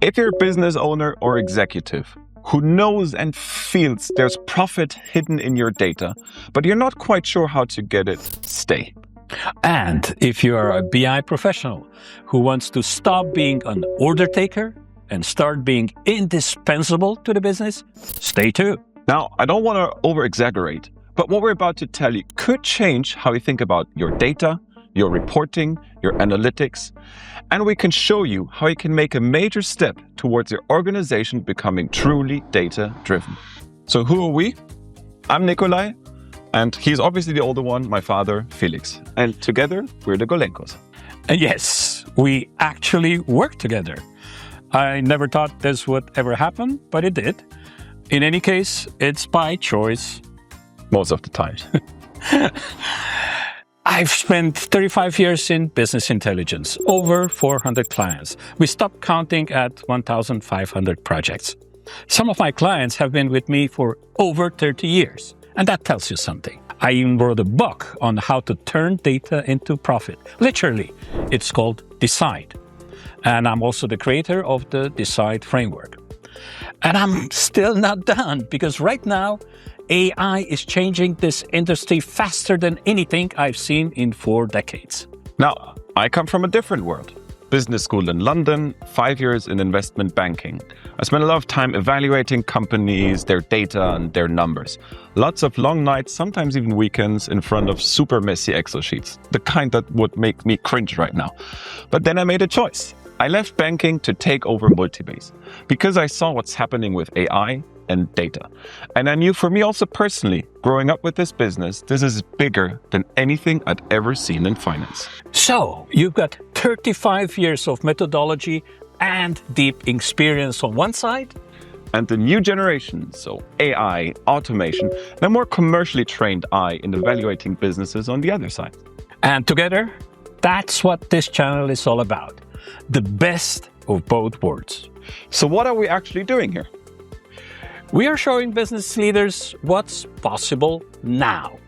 If you're a business owner or executive who knows and feels there's profit hidden in your data, but you're not quite sure how to get it, stay. And if you are a BI professional who wants to stop being an order taker and start being indispensable to the business, stay too. Now, I don't want to over-exaggerate, but what we're about to tell you could change how you think about your data, your reporting, your analytics, and we can show you how you can make a major step towards your organization becoming truly data-driven. So who are we? I'm Nikolai, and he's obviously the older one, my father, Feliks. And together, we're the Golenkos. And yes, we actually work together. I never thought this would ever happen, but it did. In any case, it's by choice. Most of the time. I've spent 35 years in business intelligence, over 400 clients. We stopped counting at 1,500 projects. Some of my clients have been with me for over 30 years, and that tells you something. I even wrote a book on how to turn data into profit. Literally, it's called Decide. And I'm also the creator of the Decide framework. And I'm still not done, because right now, AI is changing this industry faster than anything I've seen in 4 decades. Now, I come from a different world. Business school in London, 5 years in investment banking. I spent a lot of time evaluating companies, their data and their numbers. Lots of long nights, sometimes even weekends, in front of super messy Excel sheets. The kind that would make me cringe right now. But then I made a choice. I left banking to take over MultiBase because I saw what's happening with AI and data. And I knew for me also personally, growing up with this business, this is bigger than anything I'd ever seen in finance. So you've got 35 years of methodology and deep experience on one side, and the new generation, so AI, automation, and a more commercially trained eye in evaluating businesses on the other side. And together, that's what this channel is all about. The best of both worlds. So what are we actually doing here? We are showing business leaders what's possible now,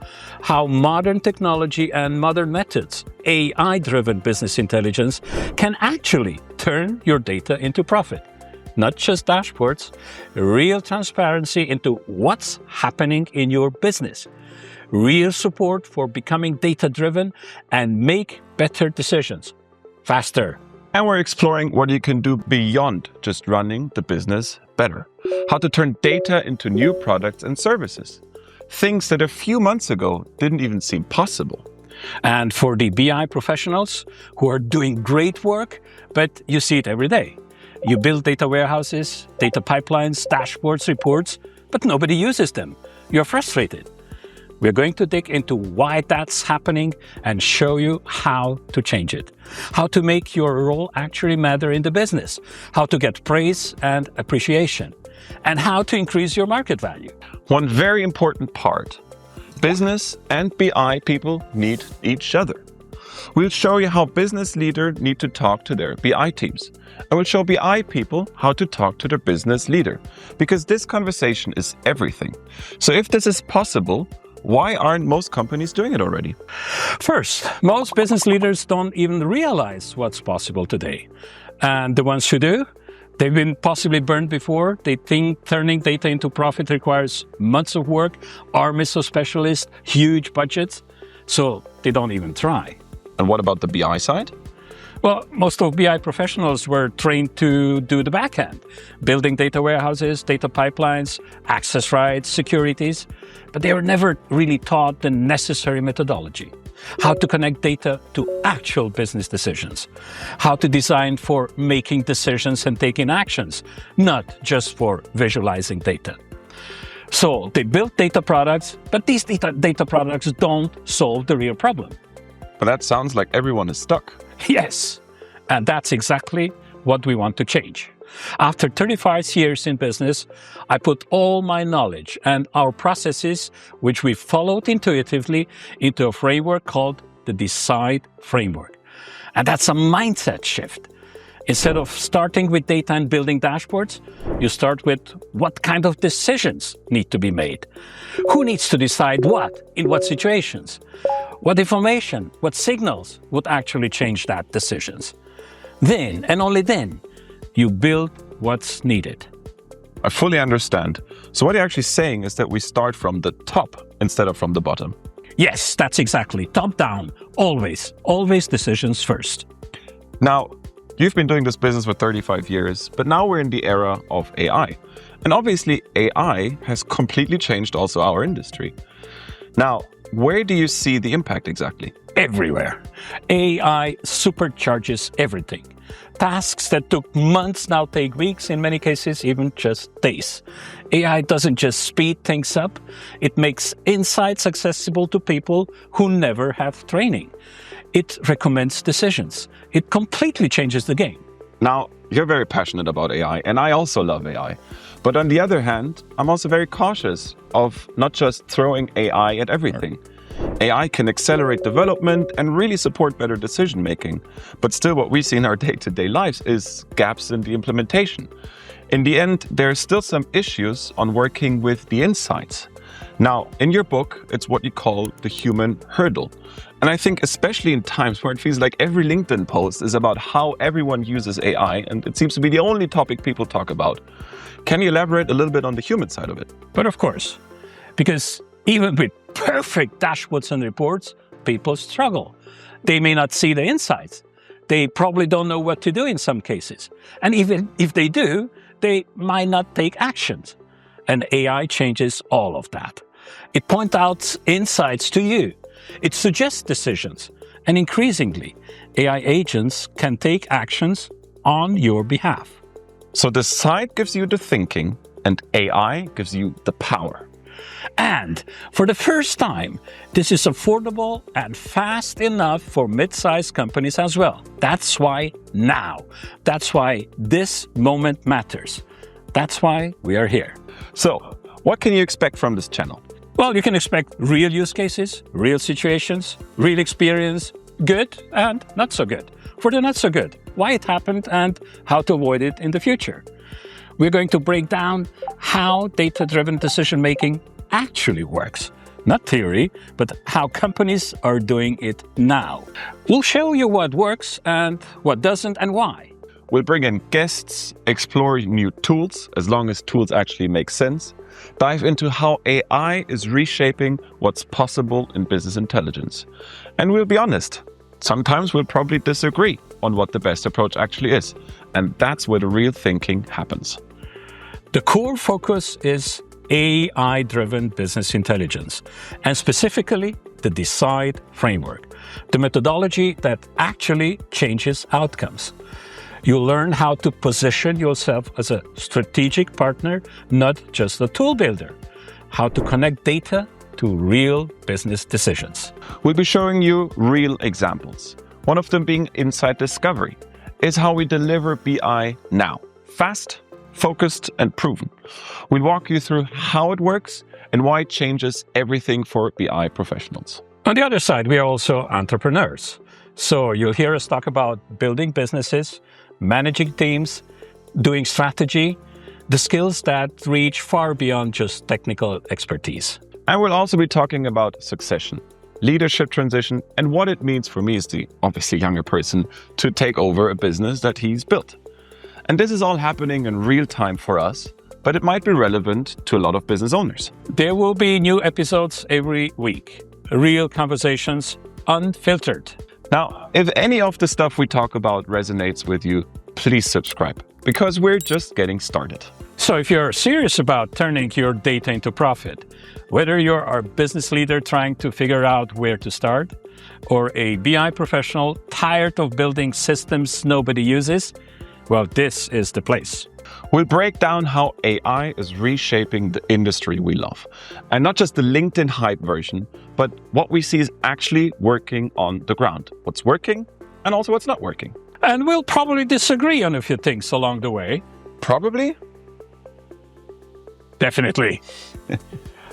how modern technology and modern methods, AI-driven business intelligence, can actually turn your data into profit. Not just dashboards, real transparency into what's happening in your business, real support for becoming data-driven and make better decisions faster. And we're exploring what you can do beyond just running the business better. How to turn data into new products and services. Things that a few months ago didn't even seem possible. And for the BI professionals who are doing great work, but you see it every day. You build data warehouses, data pipelines, dashboards, reports, but nobody uses them. You're frustrated. We're going to dig into why that's happening and show you how to change it. How to make your role actually matter in the business. How to get praise and appreciation. And how to increase your market value. One very important part. Business and BI people need each other. We'll show you how business leaders need to talk to their BI teams. And we'll show BI people how to talk to their business leader. Because this conversation is everything. So if this is possible, why aren't most companies doing it already? First, most business leaders don't even realize what's possible today. And the ones who do, they've been possibly burned before. They think turning data into profit requires months of work, armies of specialists, huge budgets. So they don't even try. And what about the BI side? Well, most of BI professionals were trained to do the back end, building data warehouses, data pipelines, access rights, securities, but they were never really taught the necessary methodology. How to connect data to actual business decisions. How to design for making decisions and taking actions, not just for visualizing data. So they built data products, but these data products don't solve the real problem. But that sounds like everyone is stuck. Yes, and that's exactly what we want to change. After 35 years in business, I put all my knowledge and our processes, which we followed intuitively, into a framework called the Decide framework. And that's a mindset shift. Instead of starting with data and building dashboards, you start with what kind of decisions need to be made. Who needs to decide what, in what situations? What information, what signals would actually change that decisions? Then, and only then, you build what's needed. I fully understand. So what you're actually saying is that we start from the top instead of from the bottom. Yes, that's exactly. Top down. Always decisions first. Now, you've been doing this business for 35 years, but now we're in the era of AI. And obviously, AI has completely changed also our industry. Now, where do you see the impact exactly? Everywhere. AI supercharges everything. Tasks that took months now take weeks, in many cases even just days. AI doesn't just speed things up, it makes insights accessible to people who never have training. It recommends decisions. It completely changes the game. Now, you're very passionate about AI, and I also love AI. But on the other hand, I'm also very cautious of not just throwing AI at everything. AI can accelerate development and really support better decision making. But still, what we see in our day-to-day lives is gaps in the implementation. In the end, there are still some issues on working with the insights. Now, in your book, it's what you call the human hurdle. And I think especially in times where it feels like every LinkedIn post is about how everyone uses AI, and it seems to be the only topic people talk about. Can you elaborate a little bit on the human side of it? But of course, because even with perfect dashboards and reports, people struggle. They may not see the insights. They probably don't know what to do in some cases. And even if they do, they might not take actions. And AI changes all of that. It points out insights to you. It suggests decisions. And increasingly, AI agents can take actions on your behalf. So the site gives you the thinking, and AI gives you the power. And for the first time, this is affordable and fast enough for mid-sized companies as well. That's why now. That's why this moment matters. That's why we are here. So, what can you expect from this channel? Well, you can expect real use cases, real situations, real experience, good and not so good. For the not so good, why it happened and how to avoid it in the future. We're going to break down how data-driven decision-making actually works. Not theory, but how companies are doing it now. We'll show you what works and what doesn't and why. We'll bring in guests, explore new tools, as long as tools actually make sense, dive into how AI is reshaping what's possible in business intelligence. And we'll be honest, sometimes we'll probably disagree on what the best approach actually is. And that's where the real thinking happens. The core focus is AI-driven business intelligence, and specifically the DECIDE framework, the methodology that actually changes outcomes. You'll learn how to position yourself as a strategic partner, not just a tool builder, how to connect data to real business decisions. We'll be showing you real examples. One of them being Insight Discovery, is how we deliver BI now, fast, focused and proven. We'll walk you through how it works and why it changes everything for BI professionals. On the other side, we are also entrepreneurs. So you'll hear us talk about building businesses, managing teams, doing strategy, the skills that reach far beyond just technical expertise. And we'll also be talking about succession, leadership transition, and what it means for me as the obviously younger person to take over a business that he's built. And this is all happening in real time for us, but it might be relevant to a lot of business owners. There will be new episodes every week. Real conversations, unfiltered. Now, if any of the stuff we talk about resonates with you, please subscribe, because we're just getting started. So if you're serious about turning your data into profit, whether you're a business leader trying to figure out where to start, or a BI professional tired of building systems nobody uses, well, this is the place. We'll break down how AI is reshaping the industry we love. And not just the LinkedIn hype version, but what we see is actually working on the ground. What's working and also what's not working. And we'll probably disagree on a few things along the way. Probably? Definitely.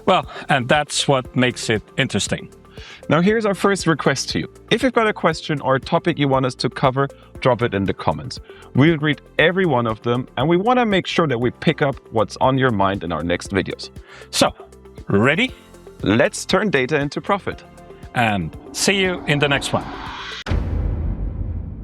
Well, and that's what makes it interesting. Now here's our first request to you. If you've got a question or a topic you want us to cover, drop it in the comments. We'll read every one of them, and we want to make sure that we pick up what's on your mind in our next videos. So, ready? Let's turn data into profit. And see you in the next one.